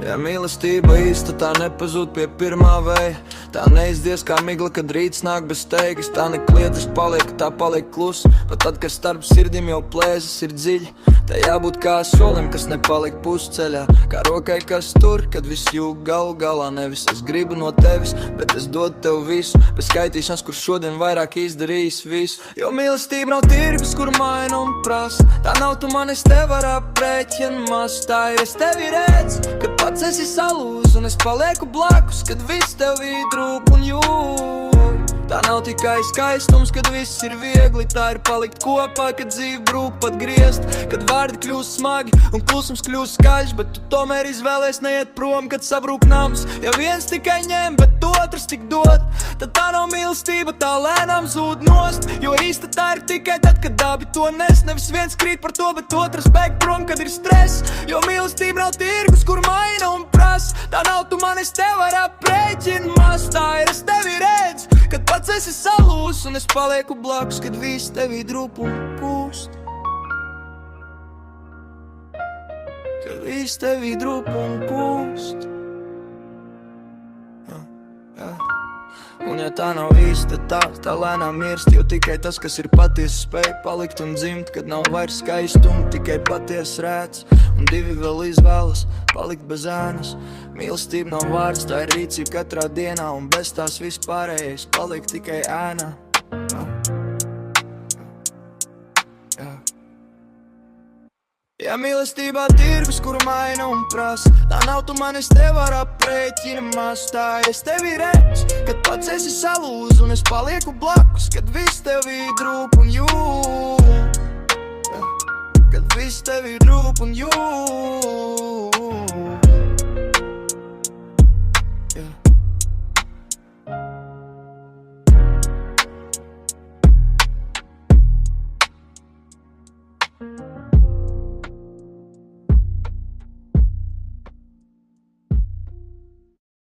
Ja mīlestība īsta, tā nepazūd pie pirmā vēja. Tā neizdies kā migla, kad rīts nāk bez teigas. Tā nekliedras paliek, tā paliek klusa. Pat tad, kad starp sirdim jau plēzes ir dziļi. Tā jābūt kā solim, kas nepaliek pusceļā. Kā rokai, kas tur, kad viss jūg galu galā. Nevis es gribu no tevis, bet es dodu tev visu. Bez skaitīšanas, kur šodien vairāk izdarījis visu. Jo mīlestība nav tirgus, kur maina un prasa. Tā nav tu man, es tev ar aprēķinu maz. Tā ir es tevi redzu, kad pats esi salūz un es palieku blakus, kad viss tevi drūp un jūg. Tā nav tikai skaistums, kad viss ir viegli. Tā ir palikt kopā, kad dzīve brūk pat griezt. Kad vārdi kļūst smagi un klusums kļūst skaļš. Bet tu tomēr izvēlies neiet prom, kad sabrūk nams. Ja viens tikai ņem, bet otrs tik dod, tad tā nav mīlestība, tā lēnām zūd nost. Jo īsta tā ir tikai tad, kad abi to nes. Nevis viens krīt par to, bet otrs bēg prom, kad ir stress. Jo mīlestība nav tirgus, kur maina un prasa. Tā nav tu man, es tev ar aprēķinu maz. Tā ir es tevi redzu, kad pats esi salūs un es palieku blakus, kad viss tevi drūp un pūst. Kad viss tevi drūp un pūst. Un ja tā nav īsta, tā lēnām mirst. Jo tikai tas, kas ir patiesi, spēj palikt un dzimt. Kad nav vairs skaistuma, tikai patiesi rēts. Un divi vēl izvēlas palikt bez ēnas. Mīlestība nav vārds, tā ir rīcība katrā dienā. Un bez tās vispārējais palikt tikai ēnā. Ja mīlestībā tirgus, kuru maina un prasa. Tā nav tu man, es tev ar aprēķinu maz. Tā es tevi redzu, kad pats esi salūz un es palieku blakus, kad viss tevi drūp un jūg. Kad viss tevi drūp un jūg.